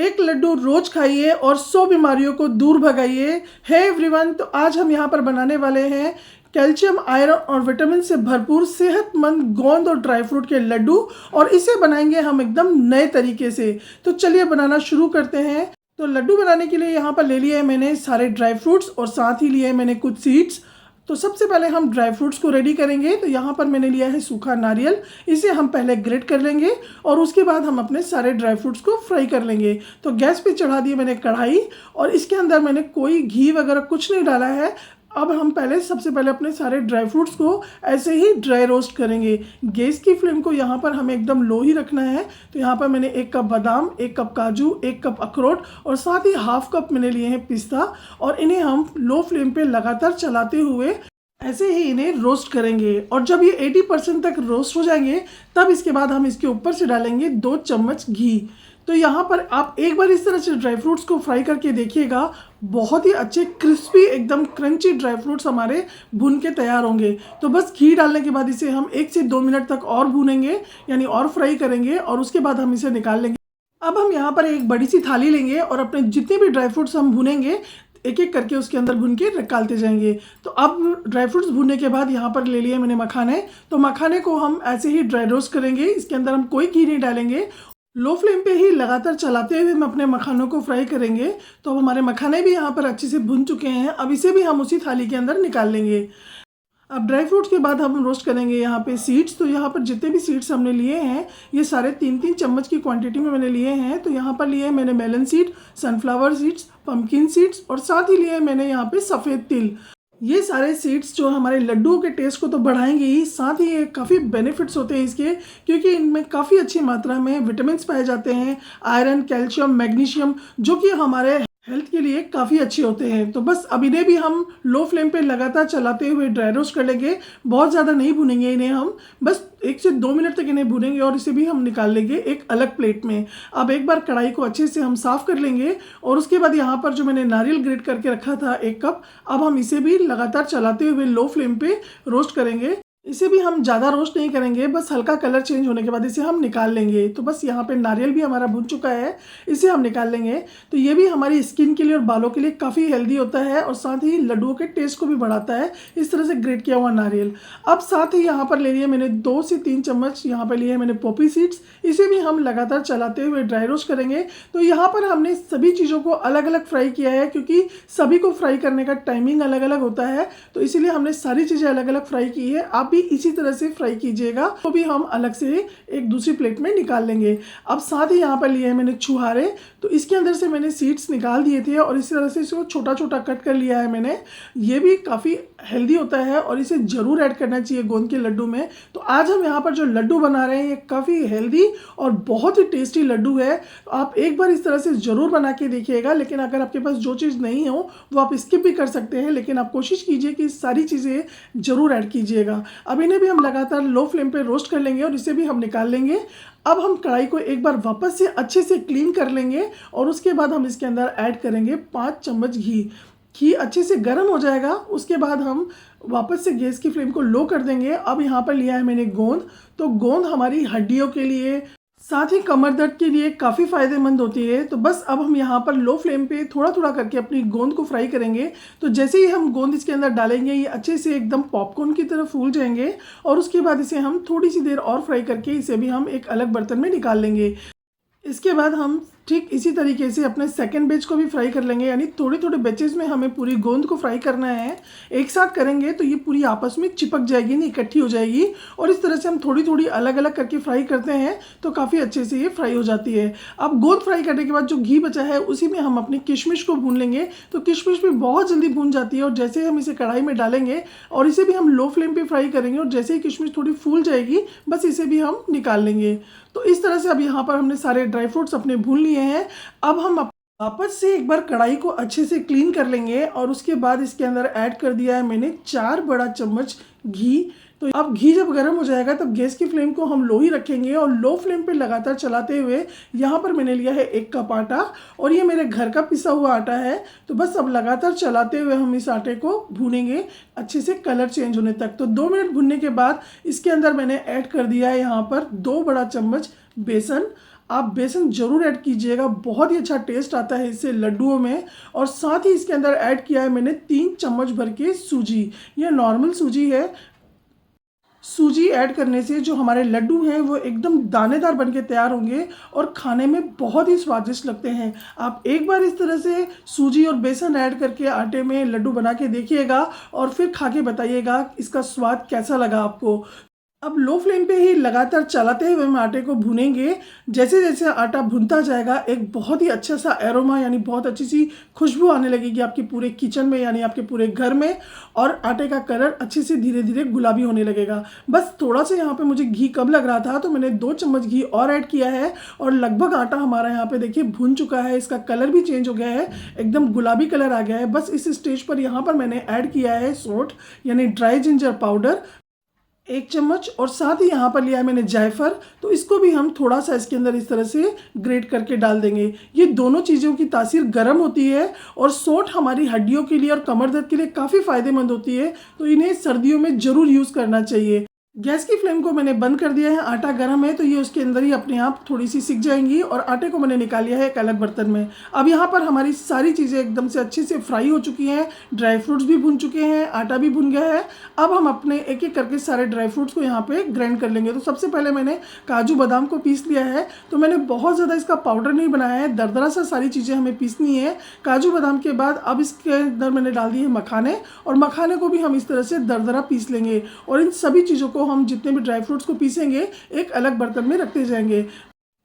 एक लड्डू रोज खाइए और 100 बीमारियों को दूर भगाइए। हे एवरीवन, तो आज हम यहाँ पर बनाने वाले हैं कैल्शियम, आयरन और विटामिन से भरपूर सेहतमंद गोंद और ड्राई फ्रूट के लड्डू, और इसे बनाएंगे हम एकदम नए तरीके से। तो चलिए बनाना शुरू करते हैं। तो लड्डू बनाने के लिए यहाँ पर ले लिए है मैंने सारे ड्राई फ्रूट्स और साथ ही लिए है मैंने कुछ सीड्स। तो सबसे पहले हम ड्राई फ्रूट्स को रेडी करेंगे। तो यहाँ पर मैंने लिया है सूखा नारियल, इसे हम पहले ग्रेट कर लेंगे और उसके बाद हम अपने सारे ड्राई फ्रूट्स को फ्राई कर लेंगे। तो गैस पे चढ़ा दी मैंने कढ़ाई और इसके अंदर मैंने कोई घी वगैरह कुछ नहीं डाला है। अब हम सबसे पहले अपने सारे ड्राई फ्रूट्स को ऐसे ही ड्राई रोस्ट करेंगे। गैस की फ्लेम को यहाँ पर हमें एकदम लो ही रखना है। तो यहाँ पर मैंने 1 कप बादाम, 1 कप काजू, 1 कप अखरोट और साथ ही हाफ कप मैंने लिए हैं पिस्ता, और इन्हें हम लो फ्लेम पे लगातार चलाते हुए ऐसे ही इन्हें रोस्ट करेंगे। और जब ये 80% तक रोस्ट हो जाएंगे तब इसके बाद हम इसके ऊपर से डालेंगे 2 चम्मच घी। तो यहाँ पर आप एक बार इस तरह से ड्राई फ्रूट्स को फ्राई करके देखिएगा, बहुत ही अच्छे क्रिस्पी एकदम क्रंची ड्राई फ्रूट्स हमारे भून के तैयार होंगे। तो बस घी डालने के बाद इसे हम 1 से 2 मिनट तक और भूनेंगे, यानी और फ्राई करेंगे, और उसके बाद हम इसे निकाल लेंगे। अब हम यहाँ पर एक बड़ी सी थाली लेंगे और अपने जितने भी ड्राई फ्रूट्स हम भुनेंगे एक एक करके उसके अंदर भून के निकालते जाएंगे। तो अब ड्राई फ्रूट्स भूनने के बाद यहाँ पर ले लिए मैंने मखाने। तो मखाने को हम ऐसे ही ड्राई रोस्ट करेंगे, इसके अंदर हम कोई घी नहीं डालेंगे। लो फ्लेम पे ही लगातार चलाते हुए हम अपने मखानों को फ्राई करेंगे। तो अब हमारे मखाने भी यहाँ पर अच्छे से भुन चुके हैं। अब इसे भी हम उसी थाली के अंदर निकाल लेंगे। अब ड्राई फ्रूट्स के बाद हम रोस्ट करेंगे यहाँ पे सीड्स। तो यहाँ पर जितने भी सीड्स हमने लिए हैं ये सारे 3-3 चम्मच की क्वांटिटी में मैंने लिए हैं। तो यहाँ पर लिए मैंने melon seed, sunflower seeds, pumpkin seeds और साथ ही लिए मैंने यहाँ पे सफ़ेद तिल। ये सारे सीड्स जो हमारे लड्डुओं के टेस्ट को तो बढ़ाएंगे ही, साथ ही ये काफ़ी बेनिफिट्स होते हैं इसके, क्योंकि इनमें काफ़ी अच्छी मात्रा में विटामिन पाए जाते हैं, आयरन, कैल्शियम, मैग्नीशियम, जो कि हमारे हेल्थ के लिए काफ़ी अच्छे होते हैं। तो बस अब इन्हें भी हम लो फ्लेम पे लगातार चलाते हुए ड्राई रोस्ट कर लेंगे। बहुत ज़्यादा नहीं भुनेंगे इन्हें, हम बस 1 से 2 मिनट तक इन्हें भुनेंगे और इसे भी हम निकाल लेंगे एक अलग प्लेट में। अब एक बार कढ़ाई को अच्छे से हम साफ़ कर लेंगे और उसके बाद यहाँ पर जो मैंने नारियल ग्रेट करके रखा था 1 कप, अब हम इसे भी लगातार चलाते हुए लो फ्लेम पे रोस्ट करेंगे। इसे भी हम ज़्यादा रोस्ट नहीं करेंगे, बस हल्का कलर चेंज होने के बाद इसे हम निकाल लेंगे। तो बस यहाँ पे नारियल भी हमारा भुन चुका है, इसे हम निकाल लेंगे। तो ये भी हमारी स्किन के लिए और बालों के लिए काफ़ी हेल्दी होता है और साथ ही लड्डुओं के टेस्ट को भी बढ़ाता है इस तरह से ग्रेट किया हुआ नारियल। अब साथ ही यहाँ पर ले लिए मैंने 2 से 3 चम्मच यहाँ पर लिए मैंने पॉपी सीड्स, इसे भी हम लगातार चलाते हुए ड्राई रोस्ट करेंगे। तो यहाँ पर हमने सभी चीज़ों को अलग अलग फ्राई किया है, क्योंकि सभी को फ्राई करने का टाइमिंग अलग अलग होता है, तो इसीलिए हमने सारी चीज़ें अलग अलग फ्राई की है। आप भी इसी तरह से फ्राई कीजिएगा। तो भी हम अलग से एक दूसरी प्लेट में निकाल लेंगे। अब साथ ही यहाँ पर लिए हैं मैंने छुहारे। तो इसके अंदर से मैंने सीड्स निकाल दिए थे और इसी तरह से इसको छोटा छोटा कट कर लिया है मैंने। ये भी काफ़ी हेल्दी होता है और इसे ज़रूर ऐड करना चाहिए गोंद के लड्डू में। तो आज हम यहाँ पर जो लड्डू बना रहे हैं ये काफ़ी हेल्दी और बहुत ही टेस्टी लड्डू है। तो आप एक बार इस तरह से ज़रूर बना के देखिएगा। लेकिन अगर आपके पास जो चीज़ नहीं हो वो आप स्किप भी कर सकते हैं, लेकिन आप कोशिश कीजिए कि सारी चीज़ें ज़रूर ऐड कीजिएगा। अब इन्हें भी हम लगातार लो फ्लेम पे रोस्ट कर लेंगे और इसे भी हम निकाल लेंगे। अब हम कढ़ाई को एक बार वापस से अच्छे से क्लीन कर लेंगे और उसके बाद हम इसके अंदर ऐड करेंगे 5 चम्मच घी। घी अच्छे से गर्म हो जाएगा, उसके बाद हम वापस से गैस की फ्लेम को लो कर देंगे। अब यहाँ पर लिया है मैंने गोंद। तो गोंद हमारी हड्डियों के लिए, साथ ही कमर दर्द के लिए काफ़ी फ़ायदेमंद होती है। तो बस अब हम यहाँ पर लो फ्लेम पे थोड़ा थोड़ा करके अपनी गोंद को फ्राई करेंगे। तो जैसे ही हम गोंद इसके अंदर डालेंगे ये अच्छे से एकदम पॉपकॉर्न की तरह फूल जाएंगे और उसके बाद इसे हम थोड़ी सी देर और फ्राई करके इसे भी हम एक अलग बर्तन में निकाल लेंगे। इसके बाद हम ठीक इसी तरीके से अपने सेकंड बैच को भी फ्राई कर लेंगे, यानी थोड़े थोड़े बैचेस में हमें पूरी गोंद को फ्राई करना है। एक साथ करेंगे तो ये पूरी आपस में चिपक जाएगी, नहीं इकट्ठी हो जाएगी। और इस तरह से हम थोड़ी थोड़ी अलग अलग करके फ्राई करते हैं तो काफ़ी अच्छे से ये फ्राई हो जाती है। अब गोंद फ्राई करने के बाद जो घी बचा है उसी में हम अपनी किशमिश को भून लेंगे। तो किशमिश भी बहुत जल्दी भून जाती है और जैसे ही हम इसे कढ़ाई में डालेंगे और इसे भी हम लो फ्लेम पर फ्राई करेंगे और जैसे ही किशमिश थोड़ी फूल जाएगी बस इसे भी हम निकाल लेंगे। तो इस तरह से अब यहाँ पर हमने सारे ड्राई फ्रूट्स अपने भून लिए हैं। अब हम वापस से एक बार कढ़ाई को अच्छे से क्लीन कर लेंगे और उसके बाद इसके अंदर ऐड कर दिया है मैंने 4 बड़ा चम्मच घी। तो अब घी जब गर्म हो जाएगा तब गैस की फ्लेम को हम लो ही रखेंगे और लो फ्लेम पे लगातार चलाते हुए यहाँ पर मैंने लिया है 1 कप आटा और ये मेरे घर का पिसा हुआ आटा है। तो बस अब लगातार चलाते हुए हम इस आटे को भूनेंगे अच्छे से कलर चेंज होने तक। तो 2 मिनट भूनने के बाद इसके अंदर मैंने ऐड कर दिया है यहाँ पर 2 बड़ा चम्मच बेसन। आप बेसन ज़रूर ऐड कीजिएगा, बहुत ही अच्छा टेस्ट आता है इससे लड्डुओं में। और साथ ही इसके अंदर ऐड किया है मैंने 3 चम्मच भर के सूजी। यह नॉर्मल सूजी है। सूजी ऐड करने से जो हमारे लड्डू हैं वो एकदम दानेदार बनके तैयार होंगे और खाने में बहुत ही स्वादिष्ट लगते हैं। आप एक बार इस तरह से सूजी और बेसन ऐड करके आटे में लड्डू बना के देखिएगा और फिर खा के बताइएगा इसका स्वाद कैसा लगा आपको। अब लो फ्लेम पे ही लगातार चलाते हुए हम आटे को भूनेंगे। जैसे जैसे आटा भुनता जाएगा एक बहुत ही अच्छा सा एरोमा यानी बहुत अच्छी सी खुशबू आने लगेगी आपके पूरे किचन में यानी आपके पूरे घर में, और आटे का कलर अच्छे से धीरे धीरे गुलाबी होने लगेगा। बस थोड़ा सा यहाँ पे मुझे घी कम लग रहा था तो मैंने 2 चम्मच घी और ऐड किया है और लगभग आटा हमारा यहाँ पे देखिए भुन चुका है। इसका कलर भी चेंज हो गया है, एकदम गुलाबी कलर आ गया है। बस इस स्टेज पर यहाँ पर मैंने ऐड किया है सौंठ यानी ड्राई जिंजर पाउडर 1 चम्मच, और साथ ही यहाँ पर लिया है मैंने जायफल, तो इसको भी हम थोड़ा सा इसके अंदर इस तरह से ग्रेट करके डाल देंगे। ये दोनों चीज़ों की तासीर गर्म होती है और सौंठ हमारी हड्डियों के लिए और कमर दर्द के लिए काफ़ी फ़ायदेमंद होती है, तो इन्हें सर्दियों में ज़रूर यूज़ करना चाहिए। गैस की फ्लेम को मैंने बंद कर दिया है। आटा गर्म है तो ये उसके अंदर ही अपने आप थोड़ी सी सिक जाएंगी और आटे को मैंने निकाल लिया है एक अलग बर्तन में। अब यहाँ पर हमारी सारी चीज़ें एकदम से अच्छे से फ्राई हो चुकी हैं, ड्राई फ्रूट्स भी भुन चुके हैं, आटा भी भुन गया है। अब हम अपने एक एक करके सारे ड्राई फ्रूट्स को यहाँ पे ग्राइंड कर लेंगे। तो सबसे पहले मैंने काजू बादाम को पीस लिया है, तो मैंने बहुत ज़्यादा इसका पाउडर नहीं बनाया है, दरदरा सा सारी चीज़ें हमें पीसनी है। काजू बादाम के बाद अब इसके अंदर मैंने डाल दिए मखाने, और मखाने को भी हम इस तरह से दरदरा पीस लेंगे। और इन सभी चीज़ों को हम जितने भी ड्राई फ्रूट्स को पीसेंगे एक अलग बर्तन में रखते जाएंगे।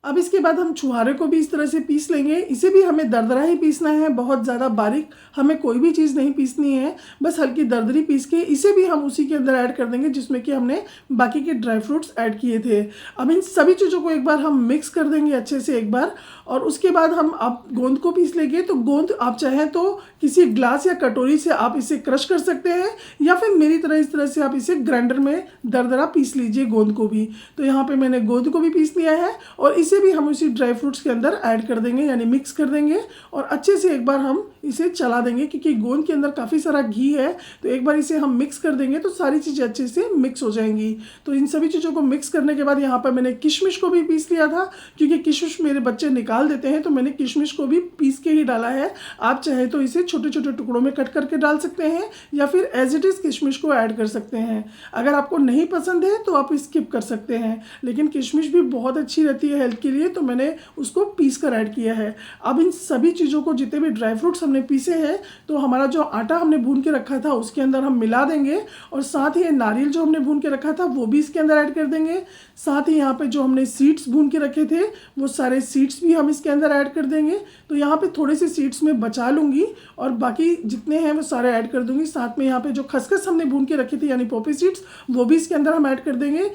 अब इसके बाद हम छुहारे को भी इस तरह से पीस लेंगे। इसे भी हमें दरदरा ही पीसना है, बहुत ज़्यादा बारीक हमें कोई भी चीज़ नहीं पीसनी है, बस हल्की दरदरी पीस के इसे भी हम उसी के अंदर ऐड कर देंगे जिसमें कि हमने बाकी के ड्राई फ्रूट्स ऐड किए थे। अब इन सभी चीज़ों को एक बार हम मिक्स कर देंगे अच्छे से एक बार, और उसके बाद हम अब गोंद को पीस लेंगे। तो गोंद आप चाहें तो किसी ग्लास या कटोरी से आप इसे क्रश कर सकते हैं, या फिर मेरी तरह इस तरह से आप इसे ग्राइंडर में दरदरा पीस लीजिए गोंद को भी। तो यहाँ पे मैंने गोंद को भी पीस लिया है और इसे भी हम उसी ड्राई फ्रूट्स के अंदर ऐड कर देंगे यानी मिक्स कर देंगे, और अच्छे से एक बार हम इसे चला देंगे क्योंकि गोंद के अंदर काफ़ी सारा घी है। तो एक बार इसे हम मिक्स कर देंगे तो सारी चीज़ें अच्छे से मिक्स हो जाएंगी। तो इन सभी चीज़ों को मिक्स करने के बाद यहाँ पर मैंने किशमिश को भी पीस लिया था, क्योंकि किशमिश मेरे बच्चे निकाल देते हैं, तो मैंने किशमिश को भी पीस के ही डाला है। आप चाहे तो इसे छोटे छोटे टुकड़ों में कट करके डाल सकते हैं या फिर एज इट इज़ किशमिश को ऐड कर सकते हैं। अगर आपको नहीं पसंद है तो आप स्किप कर सकते हैं, लेकिन किशमिश भी बहुत अच्छी रहती है हेल्थ के लिए, तो मैंने उसको पीस कर ऐड किया है। अब इन सभी चीज़ों को जितने भी ड्राई फ्रूट्स हमने पीसे हैं तो हमारा जो आटा हमने भून के रखा था उसके अंदर हम मिला देंगे, और साथ ही नारियल जो हमने भून के रखा था वो भी इसके अंदर ऐड कर देंगे। साथ ही यहाँ पे जो हमने सीड्स भून के रखे थे वो सारे सीड्स भी हम इसके अंदर ऐड कर देंगे। तो यहाँ पे थोड़े से सीड्स में बचा लूँगी और बाकी जितने हैं वो सारे ऐड कर दूँगी। साथ में यहाँ पे जो खसखस हमने भून के रखी थी यानी पॉपी सीड्स वो भी इसके अंदर हम ऐड कर देंगे।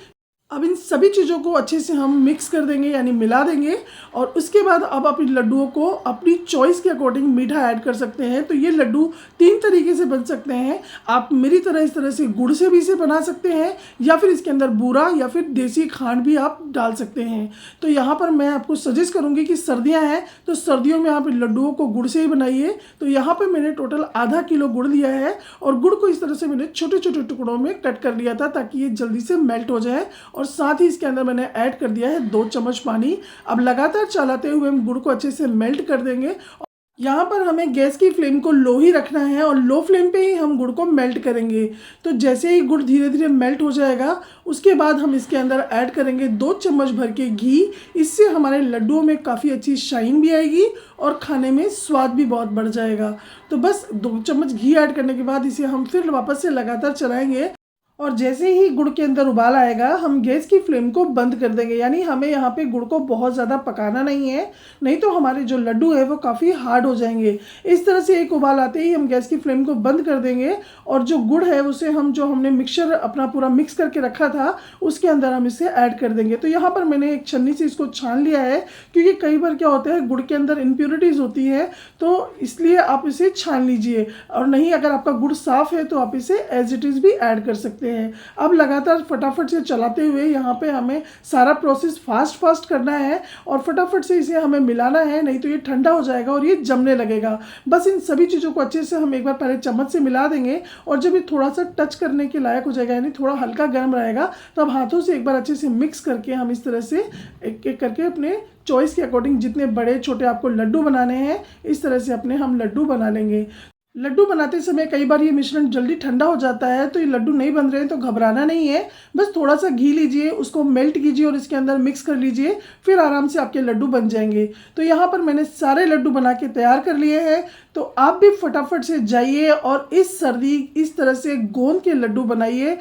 अब इन सभी चीज़ों को अच्छे से हम मिक्स कर देंगे यानी मिला देंगे, और उसके बाद अब आप इन लड्डुओं को अपनी चॉइस के अकॉर्डिंग मीठा ऐड कर सकते हैं। तो ये लड्डू 3 तरीके से बन सकते हैं। आप मेरी तरह इस तरह से गुड़ से भी इसे बना सकते हैं, या फिर इसके अंदर बूरा या फिर देसी खांड भी आप डाल सकते हैं। तो यहाँ पर मैं आपको सजेस्ट करूँगी कि सर्दियाँ हैं तो सर्दियों में आप इन लड्डुओं को गुड़ से ही बनाइए। तो यहाँ पर मैंने टोटल आधा किलो गुड़ लिया है, और गुड़ को इस तरह से मैंने छोटे छोटे टुकड़ों में कट कर लिया था ताकि ये जल्दी से मेल्ट हो जाए। और साथ ही इसके अंदर मैंने ऐड कर दिया है 2 चम्मच पानी। अब लगातार चलाते हुए हम गुड़ को अच्छे से मेल्ट कर देंगे। यहाँ पर हमें गैस की फ्लेम को लो ही रखना है और लो फ्लेम पे ही हम गुड़ को मेल्ट करेंगे। तो जैसे ही गुड़ धीरे धीरे मेल्ट हो जाएगा उसके बाद हम इसके अंदर ऐड करेंगे 2 चम्मच भर के घी। इससे हमारे लड्डुओं में काफ़ी अच्छी शाइन भी आएगी और खाने में स्वाद भी बहुत बढ़ जाएगा। तो बस 2 चम्मच घी ऐड करने के बाद इसे हम फिर वापस से लगातार चलाएँगे, और जैसे ही गुड़ के अंदर उबाल आएगा हम गैस की फ्लेम को बंद कर देंगे। यानी हमें यहाँ पे गुड़ को बहुत ज़्यादा पकाना नहीं है, नहीं तो हमारे जो लड्डू है वो काफ़ी हार्ड हो जाएंगे। इस तरह से एक उबाल आते ही हम गैस की फ्लेम को बंद कर देंगे, और जो गुड़ है उसे हम जो हमने मिक्सचर अपना पूरा मिक्स करके रखा था उसके अंदर हम इसे ऐड कर देंगे। तो यहाँ पर मैंने एक छन्नी से इसको छान लिया है, क्योंकि कई बार क्या होता है गुड़ के अंदर इम्प्योरिटीज़ होती है, तो इसलिए आप इसे छान लीजिए। और नहीं, अगर आपका गुड़ साफ़ है तो आप इसे एज इट इज़ भी ऐड कर सकते हैं। हैं। अब लगातार फटाफट से चलाते हुए यहाँ पे हमें सारा प्रोसेस फास्ट करना है और फटाफट से इसे हमें मिलाना है, नहीं तो ये ठंडा हो जाएगा और ये जमने लगेगा। बस इन सभी चीज़ों को अच्छे से हम एक बार पहले चम्मच से मिला देंगे और जब ये थोड़ा सा टच करने के लायक हो जाएगा, यानी थोड़ा हल्का गर्म रहेगा, तब हाथों से एक बार अच्छे से मिक्स करके हम इस तरह से एक एक करके अपने चॉइस के अकॉर्डिंग जितने बड़े छोटे आपको लड्डू बनाने हैं, इस तरह से अपने हम लड्डू बना लेंगे। लड्डू बनाते समय कई बार ये मिश्रण जल्दी ठंडा हो जाता है, तो ये लड्डू नहीं बन रहे हैं तो घबराना नहीं है। बस थोड़ा सा घी लीजिए, उसको मेल्ट कीजिए और इसके अंदर मिक्स कर लीजिए, फिर आराम से आपके लड्डू बन जाएंगे। तो यहाँ पर मैंने सारे लड्डू बना के तैयार कर लिए हैं। तो आप भी फटाफट से जाइए और इस सर्दी इस तरह से गोंद के लड्डू बनाइए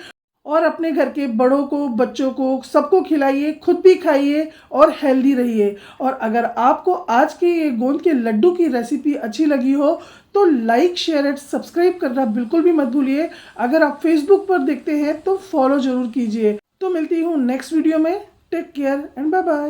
और अपने घर के बड़ों को, बच्चों को, सबको खिलाइए, खुद भी खाइए और हेल्दी रहिए। और अगर आपको आज के ये गोंद के लड्डू की रेसिपी अच्छी लगी हो तो लाइक, शेयर एंड सब्सक्राइब करना बिल्कुल भी मत भूलिए। अगर आप फेसबुक पर देखते हैं तो फॉलो जरूर कीजिए। तो मिलती हूँ नेक्स्ट वीडियो में। Take care and bye bye.